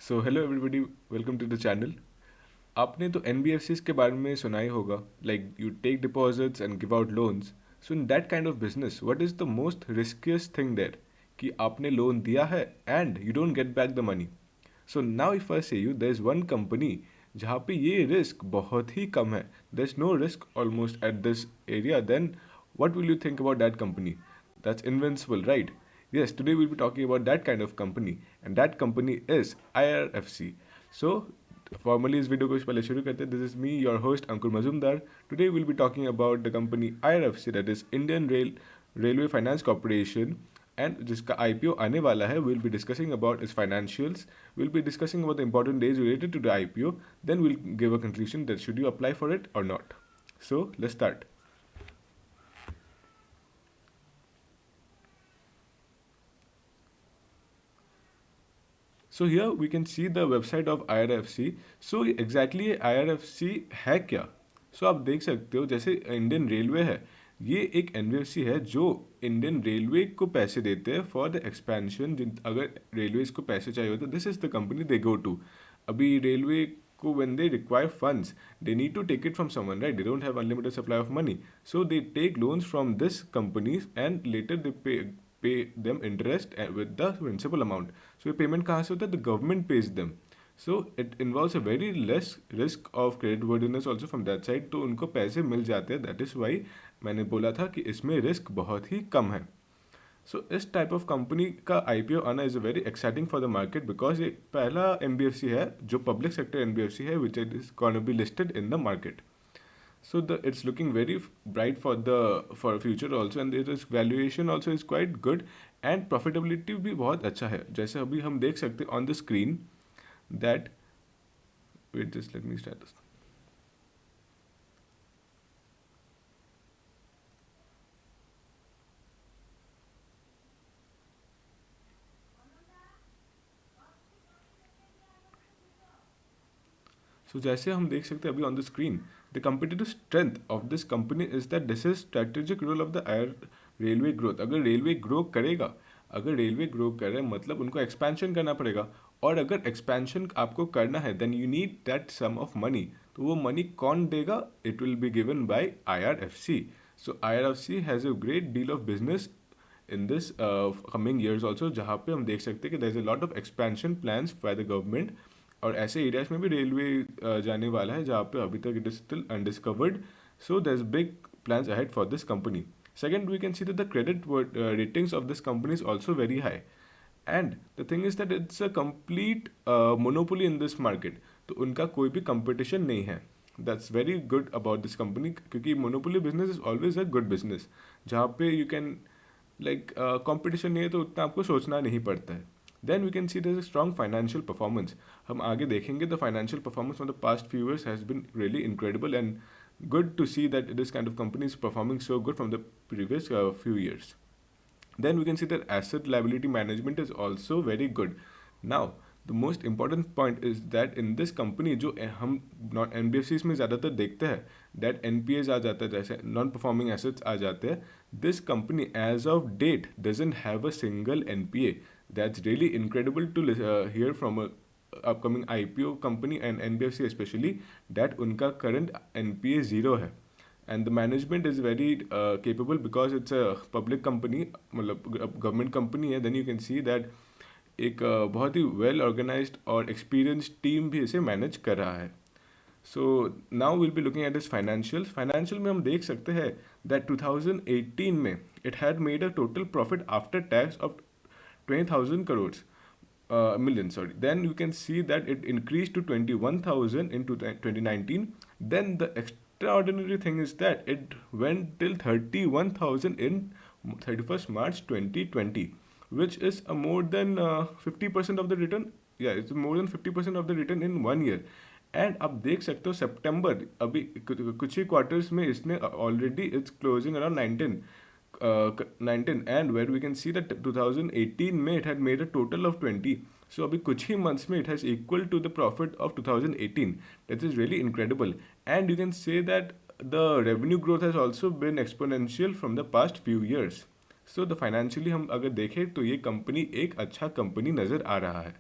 So hello everybody, welcome to the channel. आपने तो NBFCs के बारे में सुना ही होगा, like you take deposits and give out loans. So in that kind of business what is the most riskiest thing there, कि आपने लोन दिया है and you don't get back the money. So now if I say you there is one company जहाँ पे ये risk बहुत ही कम है, there is no risk almost at this area, then what will you think about that company? That's invincible, right? Yes, today we'll be talking about that kind of company, and that company is IRFC. So, formally इस video को पहले शुरू करते हैं। This is me your host Ankur Majumdar. Today will be talking about the company IRFC, that is Indian railway finance corporation, and जिसका IPO आने वाला है। Will be discussing about its financials, will be discussing about the important days related to the IPO, then will give a conclusion that should you apply for it और not. So let's start. So here we can see the website of IRFC. So exactly ये IRFC है क्या? So आप देख सकते हो, जैसे Indian railway है, ये एक NBFC है जो इंडियन रेलवे को पैसे देते हैं फॉर द एक्सपेंशन। अगर रेलवे को पैसे चाहिए होते, this is the company they go to. अभी रेलवे को when they require funds, they need to take it from someone, right? They don't have unlimited supply of money, so they take loans from this companies and later they pay them interest with the principal amount. So ये payment कहाँ से होता है? The government pays them. So it involves a very less risk of credit worthiness also from that side. तो उनको पैसे मिल जाते हैं, that is why मैंने बोला था कि इसमें रिस्क बहुत ही कम है। सो इस टाइप ऑफ कंपनी का IPO आना is very exciting for the market, because ये पहला NBFC है जो पब्लिक सेक्टर NBFC है which is gonna be listed in the market. So the it's looking very bright for future also, and it is valuation also is quite good, and profitability भी बहुत अच्छा है। जैसे अभी हम देख सकते हैं on the screen that, wait, just let me start this. So जैसे हम देख सकते हैं अभी on the screen, the competitive strength of this company is that this is strategic role of the air railway growth. अगर railway grow करेगा, अगर railway grow करे मतलब उनको एक्सपेंशन करना पड़ेगा, और अगर एक्सपेंशन आपको करना है then you need that sum of money. तो वो मनी कौन देगा? It will be given by IRFC. So IRFC has a great deal of business in this coming years also, जहाँ पे हम देख सकते हैं कि there is a lot of expansion plans by the government, और ऐसे एरियाज में भी रेलवे जाने वाला है जहाँ पे अभी तक it is still undiscovered. So there is big plans ahead for this company. Second, we can see that the credit ratings of this company is also very high. And the thing is that it's a complete monopoly in this market. तो उनका कोई भी competition नहीं है। That's very good about this company, क्योंकि monopoly business is always a good business, जहाँ पे you can like competition नहीं है तो उतना आपको सोचना नहीं पड़ता है। Then we can see there's a strong financial performance. हम आगे देखेंगे the financial performance from the past few years has been really incredible, and good to see that this kind of company is performing so good from the previous few years. Then we can see that asset liability management is also very good. Now the most important point is that in this company जो हम NBFCs में ज़्यादातर देखते हैं that NPAs आ जाता है, जैसे non performing assets आ जाते हैं, this company as of date doesn't have a single NPA. That's really incredible to hear from a upcoming IPO company and NBFC especially, that उनका current NPA zero है, and the management is very capable because it's a public company, मतलब government company है। then you can see that एक बहुत ही well organised और experienced team भी इसे manage कर रहा है। So now will be looking eight इस फाइनेंशियल में हम देख सकते हैं दैट 2018 में it had made a total profit after tax of 20,000 crores, million, sorry. Then you can see that it increased to 21,000 in 2019. Then the extraordinary thing is that it went till 31,000 in 31st March 2020, which is a more than 50% of the return. Yeah, it's more than 50% of the return in 1 year. And आप देख सकते हो सितंबर अभी कुछ ही quarters में इसने already it's closing around 19 and where we can see that 2018 में it had made a total of 20. So अभी कुछ ही months में it has equal to the profit of 2018. That is really incredible, and you can say that the revenue growth has also been exponential from the past few years. So the financially हम अगर देखें तो ये company एक अच्छा company नज़र आ रहा है।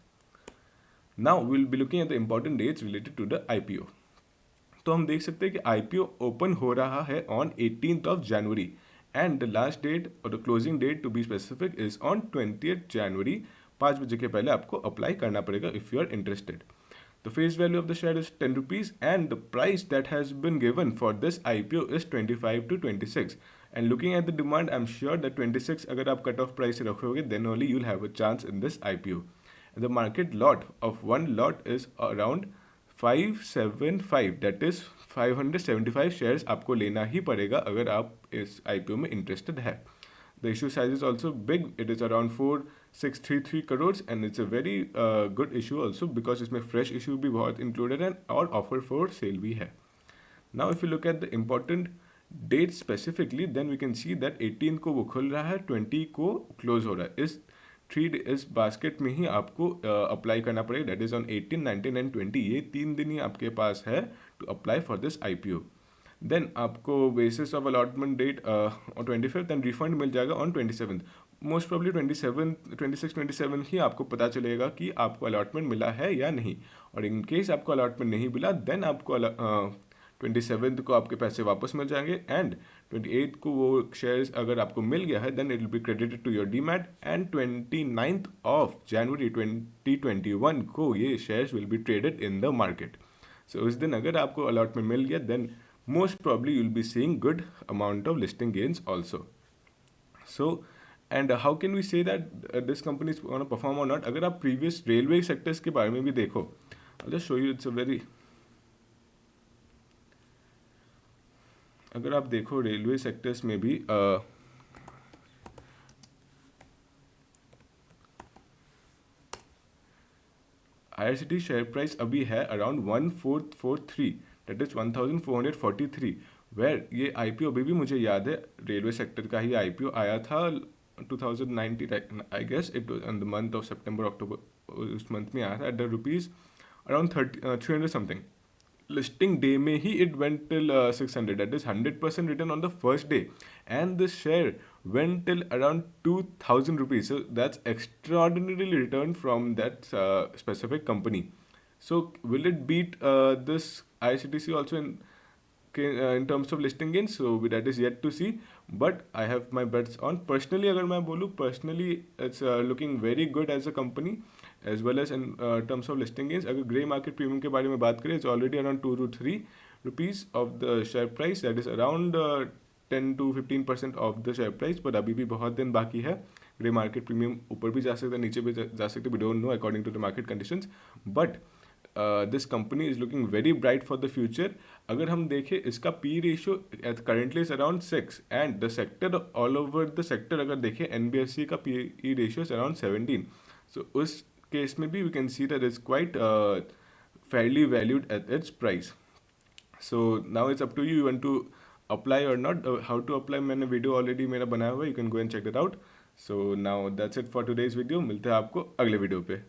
Now will be looking at the important dates related to the IPO. तो हम देख सकते हैं कि आईपीओ ओपन हो रहा है on 18th of January and the last date और the closing date to be specific is on 20th January. 5 बजे के पहले आपको अप्लाई करना पड़ेगा if you are interested. The face value of the share is 10 rupees and the price that has been given for this IPO is 25 to 26. And looking at the demand, I'm sure that 26 अगर आप cut off price रखोगे then only you'll have a chance in this IPO. And the market lot of one lot is around 575, that is 575 shares आपको लेना ही पड़ेगा अगर आप इस IPO में interested है। The issue size is also big. It is around 4633 crores and it's a very good issue also because इसमें fresh issue भी बहुत included है और offer for sale भी है। Now if you look at the important date specifically, then we can see that 18 को वो खुल रहा है, 20 को close हो रहा है। इस बास्केट में ही आपको अप्लाई करना पड़ेगा, दैट इज ऑन 18, 19 एंड 20। ये 3 दिन ही आपके पास है to apply for this IPO. Then आपको basis of allotment date on 25th and refund मिल जाएगा ऑन 27th। मोस्ट प्रॉब्ली 26 27 ही आपको पता चलेगा कि आपको अलॉटमेंट मिला है या नहीं। और इन केस आपको अलॉटमेंट नहीं मिला देन आपको 27th को आपके पैसे वापस मिल जाएंगे एंड 28th को वो शेयर्स अगर आपको मिल गया है then it will be credited to your demat and 29th of January 2021 को ये shares will be traded in the market. So उस दिन अगर आपको अलॉटमेंट मिल गया then most probably you'll be seeing good amount of listing gains also. So and how can we say that this company is going to perform or not? अगर आप previous railway sectors के बारे में भी देखो, I'll just show you, it's a very, अगर आप देखो रेलवे सेक्टर्स में भी IRCT शेयर प्राइस अभी है अराउंड 1443, दैट इज 1443, वेयर ये आईपीओ अभी भी मुझे याद है रेलवे सेक्टर का ही आईपीओ आया था 2019 I guess, it was in the month of September October, उस मंथ में आया था at the rupees around 300 something. listing day में ही it went till 600, that is 100% return on the first day, and the share went till around 2000 rupees. So that's extraordinarily return from that specific company. So will it beat this ICTC also in terms of listing gains? So that is yet to see, but I have my bets on. Personally अगर मैं बोलूँ, personally it's looking very good as a company as well as in terms of listing gains. अगर grey market premium के बारे में बात करें, it's already around 2 to 3 rupees of the share price, that is around 10 to 15% of the share price, but अभी भी बहुत दिन बाकी है। ग्रे मार्केट प्रीमियम ऊपर भी जा सकता है, नीचे भी जा सकते, we don't know according to the market conditions, but this company is looking very bright for the future. अगर हम देखें इसका P ratio currently is around 6 and the sector all over the sector अगर देखें एनबीएफसी का P ratio is around 17। So उस case में भी we can see that is quite fairly valued at its price. So now it's up to you want to apply or not. How to apply मैंने video already मेरा बनाया हुआ है, you can go and check that out. So now that's it for today's video. मिलते हैं आपको अगले video पे।